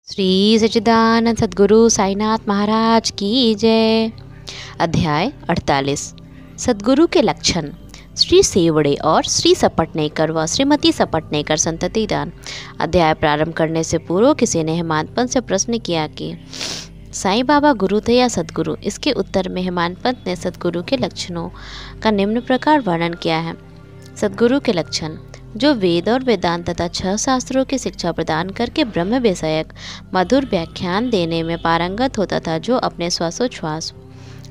श्री सच्चिदानंद सद्गुरु साईनाथ महाराज की जय। अध्याय 48 सद्गुरु के लक्षण। श्री सेवड़े और श्री सपटनेकर व श्रीमती सपटनेकर संतति दान। अध्याय प्रारंभ करने से पूर्व किसी ने हेमांतपंत से प्रश्न किया कि साईं बाबा गुरु थे या सद्गुरु। इसके उत्तर में हेमांतपंत ने सद्गुरु के लक्षणों का निम्न प्रकार वर्णन किया है। सद्गुरु के लक्षण: जो वेद और वेदांत तथा 6 शास्त्रों की शिक्षा प्रदान करके ब्रह्म विषयक मधुर व्याख्यान देने में पारंगत होता था, जो अपने श्वासोच्छ्वास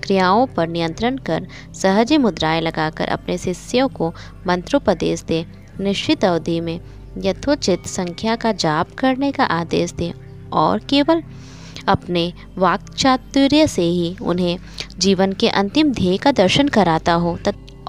क्रियाओं पर नियंत्रण कर सहज मुद्राएं लगाकर अपने शिष्यों को मंत्रोपदेश दे, निश्चित अवधि में यथोचित संख्या का जाप करने का आदेश दे और केवल अपने वाक्चातुर्य से ही उन्हें जीवन के अंतिम ध्येय का दर्शन कराता हो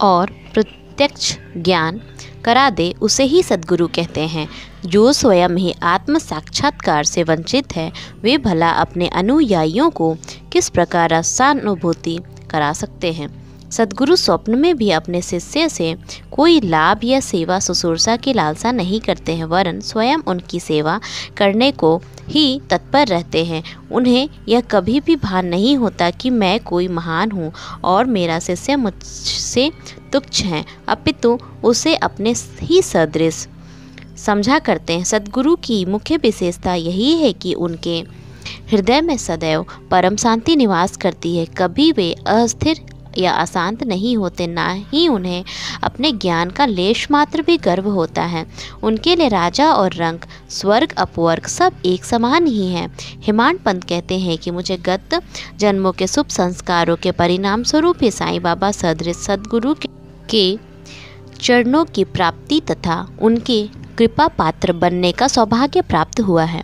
और प्रत्यक्ष ज्ञान करा दे, उसे ही सद्गुरु कहते हैं। जो स्वयं ही आत्म साक्षात्कार से वंचित है, वे भला अपने अनुयायियों को किस प्रकार रसानुभूति करा सकते हैं। सद्गुरु स्वप्न में भी अपने शिष्य से कोई लाभ या सेवा शुश्रूषा की लालसा नहीं करते हैं, वरन स्वयं उनकी सेवा करने को ही तत्पर रहते हैं। उन्हें यह कभी भी भान नहीं होता कि मैं कोई महान हूँ और मेरा शिष्य मुझसे तुच्छ है, अपितु उसे अपने ही सदृश समझा करते हैं। सद्गुरु की मुख्य विशेषता यही है कि उनके हृदय में सदैव परम शांति निवास करती है। कभी वे अस्थिर या अशांत नहीं होते, ना ही उन्हें अपने ज्ञान का लेश मात्र भी गर्व होता है। उनके लिए राजा और रंक, स्वर्ग अपवर्ग सब एक समान ही हैं। हेमांतपंत कहते हैं कि मुझे गत जन्मों के शुभ संस्कारों के परिणाम स्वरूप ही साईं बाबा सदृश सद्गुरु के चरणों की प्राप्ति तथा उनके कृपा पात्र बनने का सौभाग्य प्राप्त हुआ है।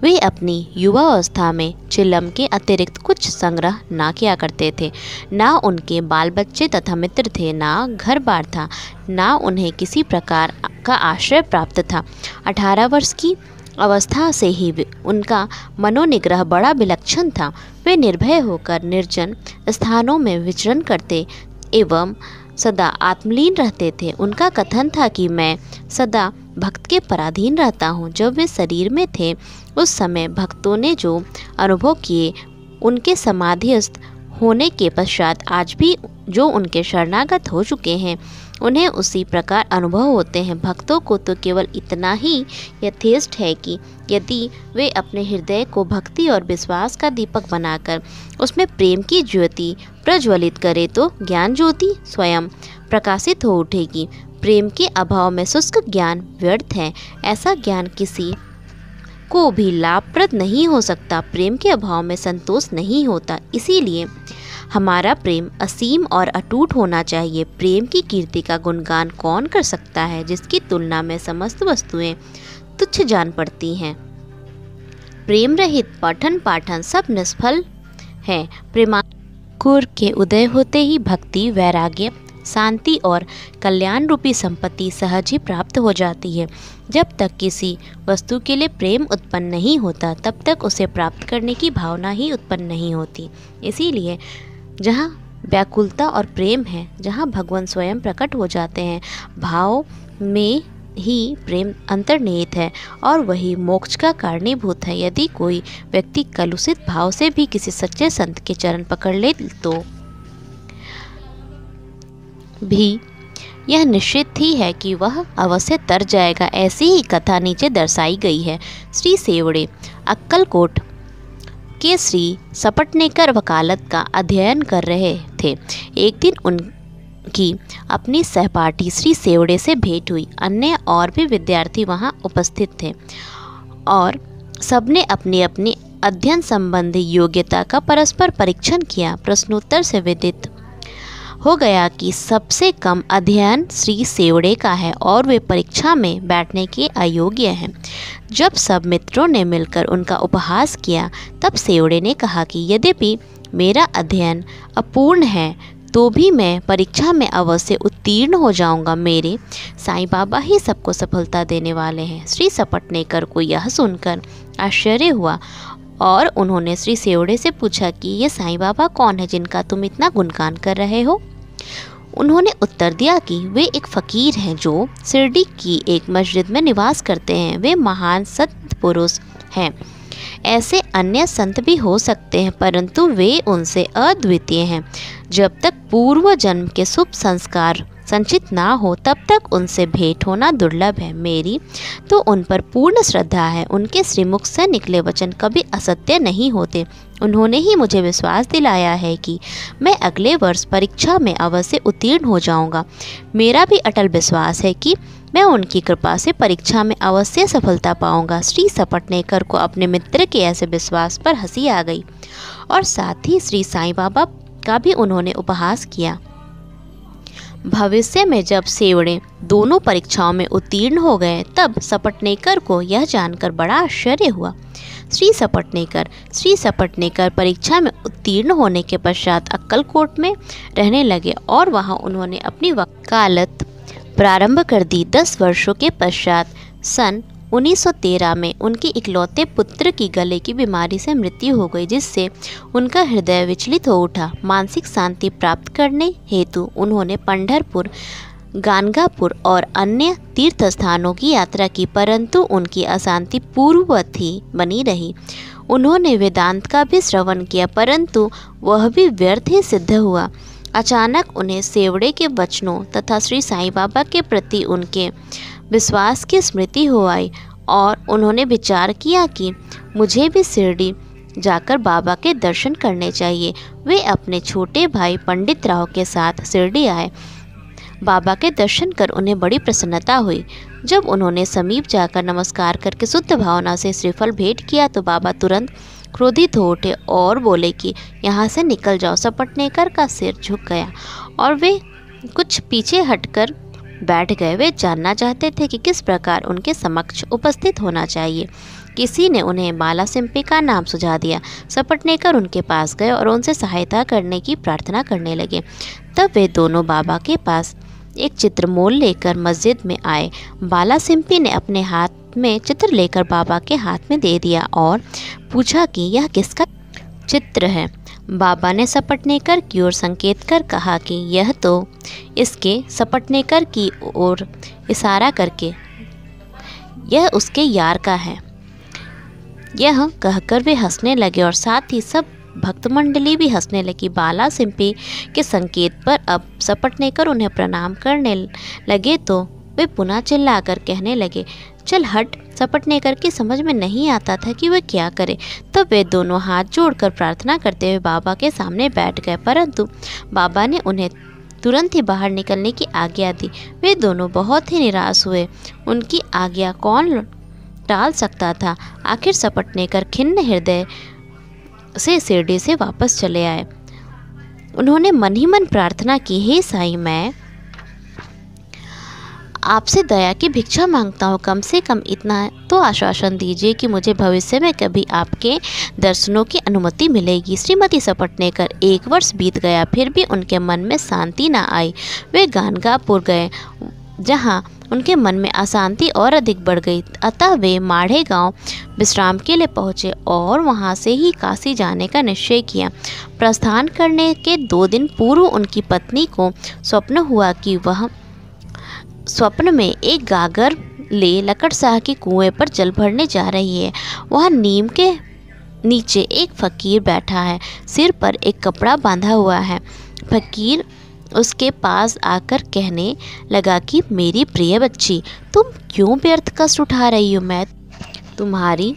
वे अपनी युवावस्था में चिलम के अतिरिक्त कुछ संग्रह ना किया करते थे। ना उनके बाल बच्चे तथा मित्र थे, ना घर बार था, ना उन्हें किसी प्रकार का आश्रय प्राप्त था। 18 वर्ष की अवस्था से ही उनका मनोनिग्रह बड़ा विलक्षण था। वे निर्भय होकर निर्जन स्थानों में विचरण करते एवं सदा आत्मलीन रहते थे। उनका कथन था कि मैं सदा भक्त के पराधीन रहता हूँ। जब वे शरीर में थे उस समय भक्तों ने जो अनुभव किए, उनके समाधिस्थ होने के पश्चात आज भी जो उनके शरणागत हो चुके हैं, उन्हें उसी प्रकार अनुभव होते हैं। भक्तों को तो केवल इतना ही यथेष्ट है कि यदि वे अपने हृदय को भक्ति और विश्वास का दीपक बनाकर उसमें प्रेम की ज्योति प्रज्वलित करे, तो ज्ञान ज्योति स्वयं प्रकाशित हो उठेगी। प्रेम के अभाव में शुष्क ज्ञान व्यर्थ है। ऐसा ज्ञान किसी को भी लाभप्रद नहीं हो सकता। प्रेम के अभाव में संतोष नहीं होता। इसीलिए हमारा प्रेम असीम और अटूट होना चाहिए। प्रेम की कीर्ति का गुणगान कौन कर सकता है, जिसकी तुलना में समस्त वस्तुएं तुच्छ जान पड़ती हैं। प्रेम रहित पठन पाठन सब निष्फल है। प्रेमांकुर के उदय होते ही भक्ति, वैराग्य, शांति और कल्याण रूपी संपत्ति सहज ही प्राप्त हो जाती है। जब तक किसी वस्तु के लिए प्रेम उत्पन्न नहीं होता, तब तक उसे प्राप्त करने की भावना ही उत्पन्न नहीं होती। इसीलिए जहाँ व्याकुलता और प्रेम है, जहाँ भगवान स्वयं प्रकट हो जाते हैं, भाव में ही प्रेम अंतर्निहित है और वही मोक्ष का कारणीभूत है। यदि कोई व्यक्ति कलुषित भाव से भी किसी सच्चे संत के चरण पकड़ ले, तो भी यह निश्चित ही है कि वह अवश्य तर जाएगा। ऐसी ही कथा नीचे दर्शाई गई है। श्री सेवड़े अक्कलकोट के श्री सपटनेकर वकालत का अध्ययन कर रहे थे। एक दिन उनकी अपनी सहपाठी श्री सेवड़े से भेंट हुई। अन्य और भी विद्यार्थी वहां उपस्थित थे और सबने अपनी अपनी अध्ययन संबंधी योग्यता का परस्पर परीक्षण किया। प्रश्नोत्तर से विदित हो गया कि सबसे कम अध्ययन श्री सेवड़े का है और वे परीक्षा में बैठने के अयोग्य हैं। जब सब मित्रों ने मिलकर उनका उपहास किया, तब सेवड़े ने कहा कि यद्यपि मेरा अध्ययन अपूर्ण है, तो भी मैं परीक्षा में अवश्य उत्तीर्ण हो जाऊंगा। मेरे साईं बाबा ही सबको सफलता देने वाले हैं। श्री सपटनेकर को यह सुनकर आश्चर्य हुआ और उन्होंने श्री सेवड़े से पूछा कि ये साईं बाबा कौन है जिनका तुम इतना गुणगान कर रहे हो। उन्होंने उत्तर दिया कि वे एक फ़कीर हैं जो शिरडी की एक मस्जिद में निवास करते हैं। वे महान सत्पुरुष हैं। ऐसे अन्य संत भी हो सकते हैं, परंतु वे उनसे अद्वितीय हैं। जब तक पूर्व जन्म के शुभ संस्कार संचित ना हो तब तक उनसे भेंट होना दुर्लभ है। मेरी तो उन पर पूर्ण श्रद्धा है। उनके श्रीमुख से निकले वचन कभी असत्य नहीं होते। उन्होंने ही मुझे विश्वास दिलाया है कि मैं अगले वर्ष परीक्षा में अवश्य उत्तीर्ण हो जाऊंगा। मेरा भी अटल विश्वास है कि मैं उनकी कृपा से परीक्षा में अवश्य सफलता पाऊंगा। श्री सपटनेकर को अपने मित्र के ऐसे विश्वास पर हंसी आ गई और साथ ही श्री साईं बाबा का भी उन्होंने उपहास किया। भविष्य में जब सेवड़े दोनों परीक्षाओं में उत्तीर्ण हो गए तब सपटनेकर को यह जानकर बड़ा आश्चर्य हुआ। श्री सपटनेकर परीक्षा में उत्तीर्ण होने के पश्चात अक्कलकोट में रहने लगे और वहां उन्होंने अपनी वकालत प्रारंभ कर दी। 10 वर्षों के पश्चात सन 1913 में उनके इकलौते पुत्र की गले की बीमारी से मृत्यु हो गई, जिससे उनका हृदय विचलित हो उठा। मानसिक शांति प्राप्त करने हेतु उन्होंने पंढरपुर, गाणगापुर और अन्य तीर्थ स्थानों की यात्रा की, परंतु उनकी अशांति पूर्ववत ही बनी रही। उन्होंने वेदांत का भी श्रवण किया, परंतु वह भी व्यर्थ ही सिद्ध हुआ। अचानक उन्हें सेवड़े के वचनों तथा श्री साईं बाबा के प्रति उनके विश्वास की स्मृति हो आई और उन्होंने विचार किया कि मुझे भी शिरडी जाकर बाबा के दर्शन करने चाहिए। वे अपने छोटे भाई पंडित राव के साथ शिरडी आए। बाबा के दर्शन कर उन्हें बड़ी प्रसन्नता हुई। जब उन्होंने समीप जाकर नमस्कार करके शुद्ध भावना से श्रीफल भेंट किया तो बाबा तुरंत क्रोधित हो उठे और बोले कि यहाँ से निकल जाओ। सपटनेकर का सिर झुक गया और वे कुछ पीछे हटकर बैठ गए। वे जानना चाहते थे कि किस प्रकार उनके समक्ष उपस्थित होना चाहिए। किसी ने उन्हें बाला सिम्पी का नाम सुझा दिया। सपटनेकर उनके पास गए और उनसे सहायता करने की प्रार्थना करने लगे। तब वे दोनों बाबा के पास एक चित्र मोल लेकर मस्जिद में आए। बाला सिम्पी ने अपने हाथ में चित्र लेकर बाबा के हाथ में दे दिया और पूछा कि यह किसका चित्र है। बाबा ने सपटनेकर की ओर संकेत कर कहा कि यह तो इसके सपटनेकर की ओर इशारा करके यह उसके यार का है। यह कहकर वे हंसने लगे और साथ ही सब भक्त मंडली भी हंसने लगी। बाला सिम्पी के संकेत पर अब सपटनेकर उन्हें प्रणाम करने लगे तो वे पुनः चिल्लाकर कहने लगे, चल हट। सपटनेकर की समझ में नहीं आता था कि वे क्या करे। तब वे दोनों हाथ जोड़कर प्रार्थना करते हुए बाबा के सामने बैठ गए, परंतु बाबा ने उन्हें तुरंत ही बाहर निकलने की आज्ञा दी। वे दोनों बहुत ही निराश हुए। उनकी आज्ञा कौन टाल सकता था। आखिर सपटनेकर खिन्न हृदय से शिरडी से वापस चले आए। उन्होंने मन ही मन प्रार्थना की, हे साईं, मैं आपसे दया की भिक्षा मांगता हूँ। कम से कम इतना तो आश्वासन दीजिए कि मुझे भविष्य में कभी आपके दर्शनों की अनुमति मिलेगी। श्रीमती सपटनेकर 1 वर्ष बीत गया, फिर भी उनके मन में शांति न आई। वे गाणगापुर गए, जहाँ उनके मन में अशांति और अधिक बढ़ गई। अतः वे माढ़े गांव विश्राम के लिए पहुँचे और वहाँ से ही काशी जाने का निश्चय किया। प्रस्थान करने के 2 दिन पूर्व उनकी पत्नी को स्वप्न हुआ कि वह स्वप्न में एक गागर ले लकड़साह के कुएं पर जल भरने जा रही है। वहाँ नीम के नीचे एक फकीर बैठा है, सिर पर एक कपड़ा बांधा हुआ है। फकीर उसके पास आकर कहने लगा कि मेरी प्रिय बच्ची, तुम क्यों व्यर्थ कष्ट उठा रही हो? मैं तुम्हारी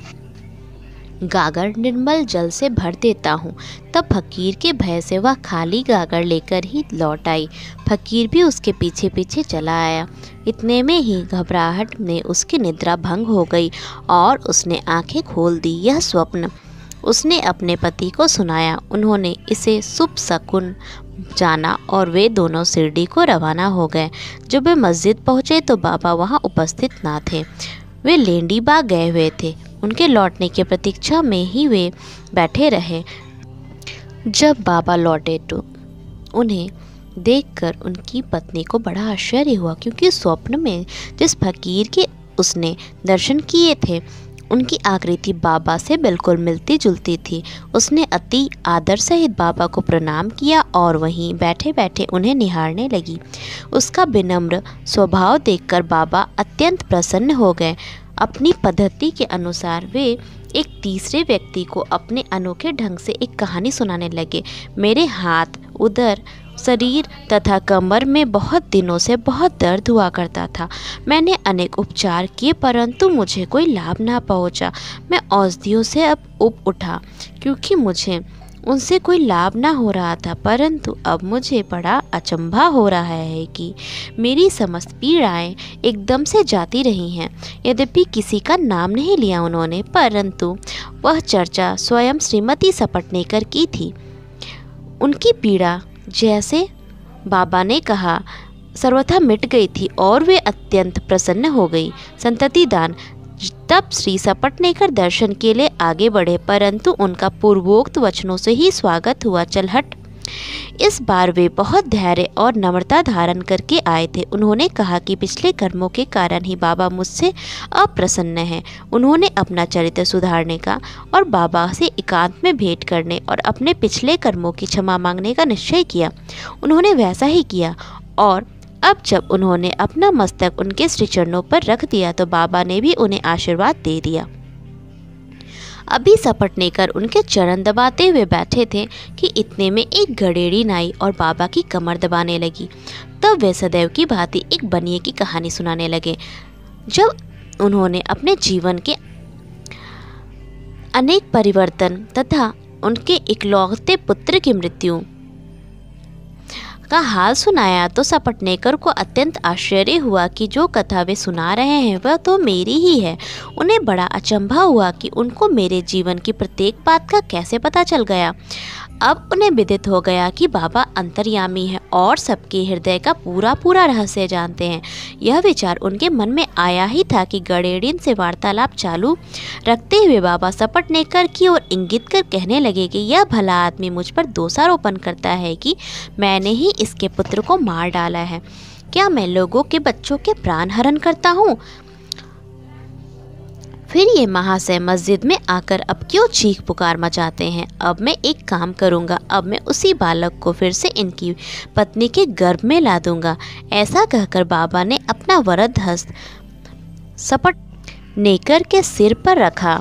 गागर निर्मल जल से भर देता हूँ। तब फकीर के भय से वह खाली गागर लेकर ही लौट आई। फकीर भी उसके पीछे पीछे चला आया। इतने में ही घबराहट में उसकी निद्रा भंग हो गई और उसने आंखें खोल दी। यह स्वप्न उसने अपने पति को सुनाया। उन्होंने इसे शुभ शकुन जाना और वे दोनों शिरडी को रवाना हो गए। जब वे मस्जिद पहुँचे तो बाबा वहाँ उपस्थित ना थे। वे लेंडी बाग गए हुए थे। उनके लौटने की प्रतीक्षा में ही वे बैठे रहे। जब बाबा लौटे तो उन्हें देखकर उनकी पत्नी को बड़ा आश्चर्य हुआ, क्योंकि स्वप्न में जिस फकीर के उसने दर्शन किए थे उनकी आकृति बाबा से बिल्कुल मिलती जुलती थी। उसने अति आदर सहित बाबा को प्रणाम किया और वहीं बैठे बैठे उन्हें निहारने लगी। उसका विनम्र स्वभाव देखकर बाबा अत्यंत प्रसन्न हो गए। अपनी पद्धति के अनुसार वे एक तीसरे व्यक्ति को अपने अनोखे ढंग से एक कहानी सुनाने लगे। मेरे हाथ, उदर, शरीर तथा कमर में बहुत दिनों से बहुत दर्द हुआ करता था। मैंने अनेक उपचार किए परंतु मुझे कोई लाभ ना पहुंचा। मैं औषधियों से अब उब उठा क्योंकि मुझे उनसे कोई लाभ ना हो रहा था, परंतु अब मुझे बड़ा अचंभा हो रहा है कि मेरी समस्त पीड़ाएं एकदम से जाती रही हैं। यद्यपि किसी का नाम नहीं लिया उन्होंने, परंतु वह चर्चा स्वयं श्रीमती सपटनेकर की थी। उनकी पीड़ा, जैसे बाबा ने कहा, सर्वथा मिट गई थी और वे अत्यंत प्रसन्न हो गई। संतति दान। तब श्री सपटनेकर दर्शन के लिए आगे बढ़े, परंतु उनका पूर्वोक्त वचनों से ही स्वागत हुआ। चल हट। इस बार वे बहुत धैर्य और नम्रता धारण करके आए थे। उन्होंने कहा कि पिछले कर्मों के कारण ही बाबा मुझसे अप्रसन्न हैं। उन्होंने अपना चरित्र सुधारने का और बाबा से एकांत में भेंट करने और अपने पिछले कर्मों की क्षमा मांगने का निश्चय किया। उन्होंने वैसा ही किया और अब जब उन्होंने अपना मस्तक उनके श्री चरणों पर रख दिया तो बाबा ने भी उन्हें आशीर्वाद दे दिया। अभी सपटनेकर उनके चरण दबाते हुए बैठे थे कि इतने में एक गडेड़ी नाई और बाबा की कमर दबाने लगी। तब वे सदैव की भांति एक बनिए की कहानी सुनाने लगे। जब उन्होंने अपने जीवन के अनेक परिवर्तन तथा उनके इकलौते पुत्र की मृत्यु का हाल सुनाया तो सपटनेकर को अत्यंत आश्चर्य हुआ कि जो कथा वे सुना रहे हैं वह तो मेरी ही है। उन्हें बड़ा अचंभा हुआ कि उनको मेरे जीवन की प्रत्येक बात का कैसे पता चल गया। अब उन्हें विदित हो गया कि बाबा अंतर्यामी है और सबके हृदय का पूरा पूरा रहस्य जानते हैं। यह विचार उनके मन में आया ही था कि गडेड़िन से वार्तालाप चालू रखते हुए बाबा सपटनेकर की ओर इंगित कर कहने लगे कि यह भला आदमी मुझ पर दोषारोपण करता है कि मैंने ही इसके पुत्र को मार डाला है। क्या मैं लोगों के बच्चों के प्राण हरण करता हूँ? फिर ये महाशय मस्जिद में आकर अब क्यों चीख पुकार मचाते हैं? अब मैं एक काम करूँगा, अब मैं उसी बालक को फिर से इनकी पत्नी के गर्भ में ला दूंगा। ऐसा कहकर बाबा ने अपना वरद हस्त सपटनेकर के सिर पर रखा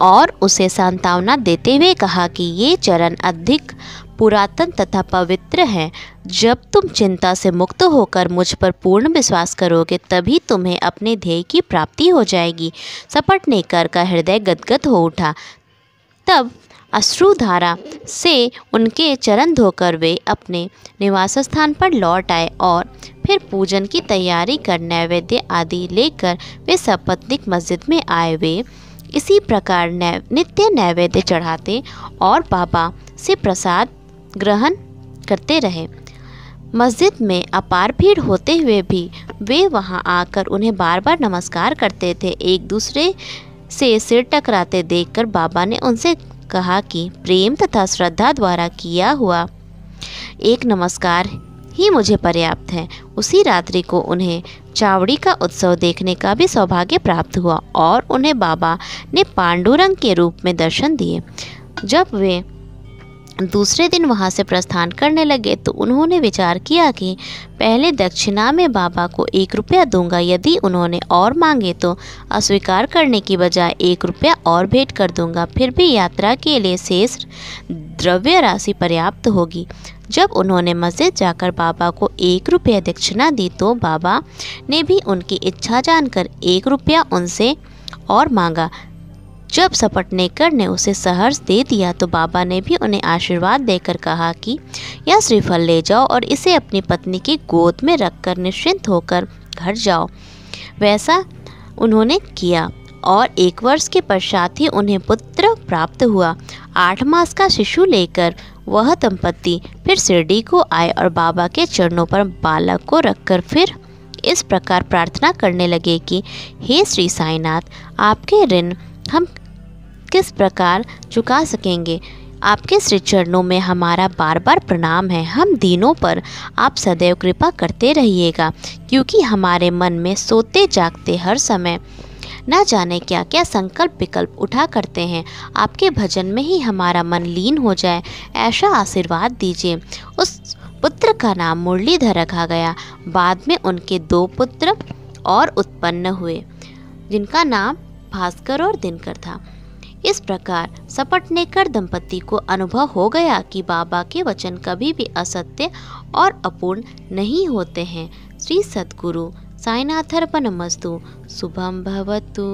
और उसे सांत्वना देते हुए कहा कि ये चरण अधिक पुरातन तथा पवित्र हैं। जब तुम चिंता से मुक्त होकर मुझ पर पूर्ण विश्वास करोगे तभी तुम्हें अपने ध्येय की प्राप्ति हो जाएगी। सपटनेकर का हृदय गदगद हो उठा। तब अश्रुधारा से उनके चरण धोकर वे अपने निवास स्थान पर लौट आए और फिर पूजन की तैयारी कर नैवेद्य आदि लेकर वे सपत्निक मस्जिद में आए। वे इसी प्रकार नित्य नैवेद्य चढ़ाते और बाबा से प्रसाद ग्रहण करते रहे। मस्जिद में अपार भीड़ होते हुए भी वे वहां आकर उन्हें बार बार नमस्कार करते थे। एक दूसरे से सिर टकराते देखकर बाबा ने उनसे कहा कि प्रेम तथा श्रद्धा द्वारा किया हुआ एक नमस्कार ही मुझे पर्याप्त है। उसी रात्रि को उन्हें चावड़ी का उत्सव देखने का भी सौभाग्य प्राप्त हुआ और उन्हें बाबा ने पांडुरंग के रूप में दर्शन दिए। जब वे दूसरे दिन वहां से प्रस्थान करने लगे तो उन्होंने विचार किया कि पहले दक्षिणा में बाबा को 1 रुपया दूंगा, यदि उन्होंने और मांगे तो अस्वीकार करने की बजाय 1 रुपया और भेंट कर दूंगा, फिर भी यात्रा के लिए शेष द्रव्य राशि पर्याप्त होगी। जब उन्होंने मस्जिद जाकर बाबा को 1 रुपया दक्षिणा दी तो बाबा ने भी उनकी इच्छा जानकर 1 रुपया उनसे और मांगा। जब सपटनेकर ने उसे सहर्ष दे दिया तो बाबा ने भी उन्हें आशीर्वाद देकर कहा कि यह श्रीफल ले जाओ और इसे अपनी पत्नी की गोद में रखकर निश्चिंत होकर घर जाओ। वैसा उन्होंने किया और 1 वर्ष के पश्चात ही उन्हें पुत्र प्राप्त हुआ। 8 मास का शिशु लेकर वह दंपति फिर शिरडी को आए और बाबा के चरणों पर बालक को रखकर फिर इस प्रकार प्रार्थना करने लगे कि हे श्री साईनाथ, आपके ऋण हम किस प्रकार चुका सकेंगे। आपके श्री चरणों में हमारा बार बार प्रणाम है। हम दीनों पर आप सदैव कृपा करते रहिएगा, क्योंकि हमारे मन में सोते जागते हर समय न जाने क्या क्या संकल्प विकल्प उठा करते हैं। आपके भजन में ही हमारा मन लीन हो जाए, ऐसा आशीर्वाद दीजिए। उस पुत्र का नाम मुरलीधर रखा गया। बाद में उनके 2 पुत्र और उत्पन्न हुए, जिनका नाम भास्कर और दिनकर था। इस प्रकार सपटनेकर दंपति को अनुभव हो गया कि बाबा के वचन कभी भी असत्य और अपूर्ण नहीं होते हैं। श्री सद्गुरु साईनाथार्पणमस्तु। शुभम भवतु।